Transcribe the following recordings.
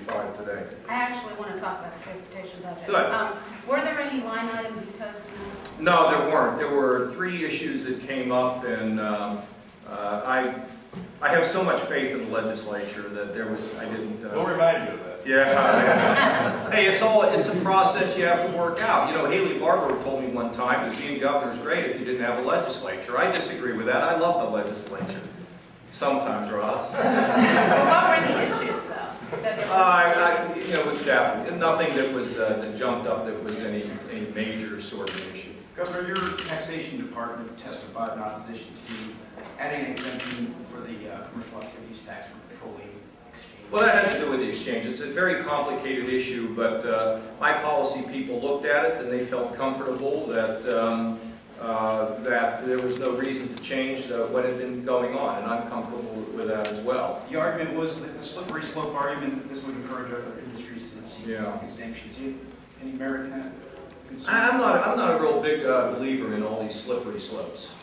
65 today. I actually want to talk about the transportation budget. Good. Were there any line items because of this? No, there weren't. There were 3 issues that came up, and I have so much faith in the legislature that I didn't. We'll remind you of that. Yeah. Hey, it's a process you have to work out. You know, Haley Barber told me one time that being governor is great if you didn't have a legislature. I disagree with that. I love the legislature. Sometimes, Ross. Well, what were the issues, though? You know, with staff, nothing that was that jumped up that was any major sort of issue. Governor, your taxation department testified in opposition to adding an exemption for the commercial activities tax for petroleum exchange. Well, that had to do with the exchange. It's a very complicated issue, but my policy people looked at it and they felt comfortable that that there was no reason to change what had been going on, and I'm comfortable with that as well. The argument was that the slippery slope argument that this would encourage other industries to seek exemptions. Any merit in that? I'm not a real big believer in all these slippery slopes.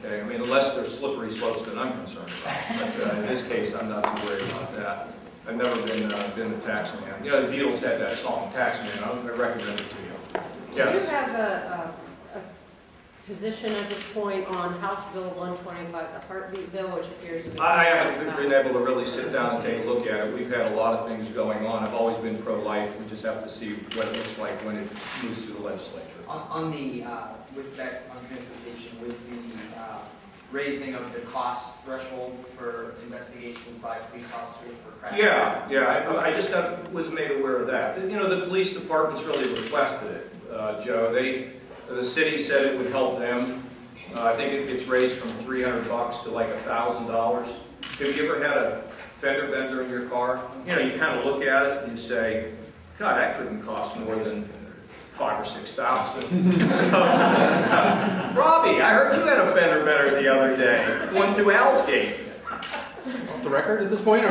Okay, I mean, unless they're slippery slopes that I'm concerned about. But in this case, I'm not too worried about that. I've never been a tax man. You know, the Beatles had that song, Tax Man. I recommend it to you. Yes. Do you have a position at this point on House Bill 125, the heartbeat bill, which appears to be... I haven't been able to really sit down and take a look at it. We've had a lot of things going on. I've always been pro-life. We just have to see what it looks like when it moves through the legislature. On the, with that, on transportation, with the raising of the cost threshold for investigations by police officers for crash. Yeah, I just was made aware of that. You know, the police department's really requested it, Joe. The city said it would help them. I think it gets raised from $300 to like $1,000. Have you ever had a fender bender in your car? You know, you kind of look at it and you say, God, that couldn't cost more than $5,000 or $6,000. So, Robbie, I heard you had a fender bender the other day, going through Al's Gate. Off the record at this point, or?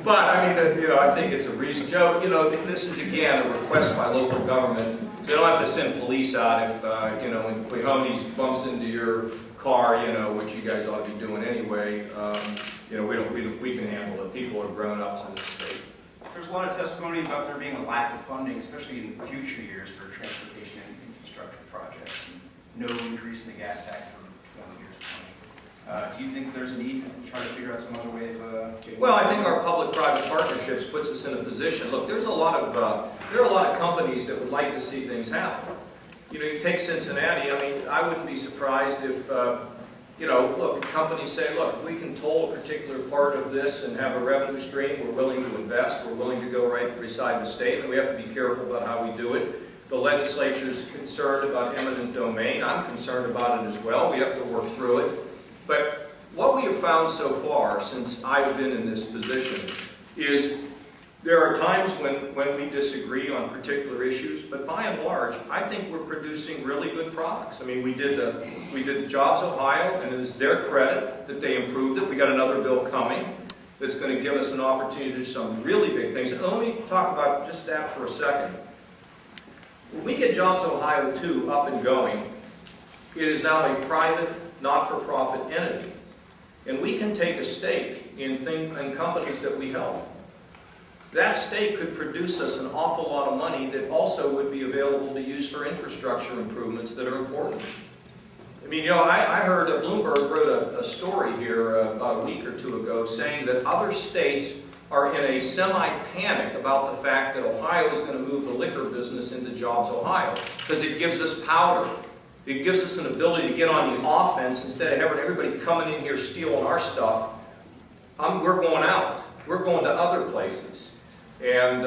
But I mean, you know, I think it's a reason. Joe, you know, this is again a request by local government. So you don't have to send police out if you know, when Quihoney's bumps into your car, you know, which you guys ought to be doing anyway. You know, we can handle it. People are grown-ups in this state. There's a lot of testimony about there being a lack of funding, especially in future years, for transportation and infrastructure projects. No increase in the gas tax for 20 years. Do you think there's a need to try to figure out some other way of getting... Well, I think our public-private partnerships puts us in a position. Look, there are a lot of companies that would like to see things happen. You know, you take Cincinnati. I mean, I wouldn't be surprised if you know, look, companies say, look, if we can toll a particular part of this and have a revenue stream, we're willing to invest. We're willing to go right beside the state, and we have to be careful about how we do it. The legislature is concerned about eminent domain. I'm concerned about it as well. We have to work through it. But what we have found so far, since I've been in this position, is there are times when we disagree on particular issues, but by and large, I think we're producing really good products. I mean, we did the Jobs Ohio, and it is their credit that they improved it. We got another bill coming that's going to give us an opportunity to do some really big things. And let me talk about just that for a second. When we get Jobs Ohio 2 up and going, it is now a private, not-for-profit entity. And we can take a stake in companies that we help. That stake could produce us an awful lot of money that also would be available to use for infrastructure improvements that are important. I mean, you know, I heard Bloomberg wrote a story here about a week or two ago saying that other states are in a semi-panic about the fact that Ohio is going to move the liquor business into Jobs Ohio because it gives us powder. It gives us an ability to get on the offense instead of having everybody coming in here stealing our stuff. We're going out. We're going to other places. And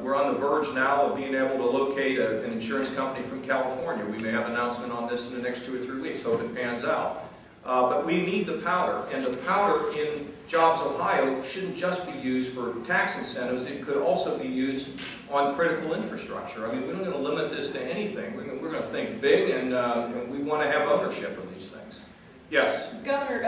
we're on the verge now of being able to locate an insurance company from California. We may have an announcement on this in the next 2 or 3 weeks. Hope it pans out. But we need the powder. And the powder in Jobs Ohio shouldn't just be used for tax incentives. It could also be used on critical infrastructure. I mean, we're not going to limit this to anything. We're going to think big, and we want to have ownership of these things. Yes? Governor,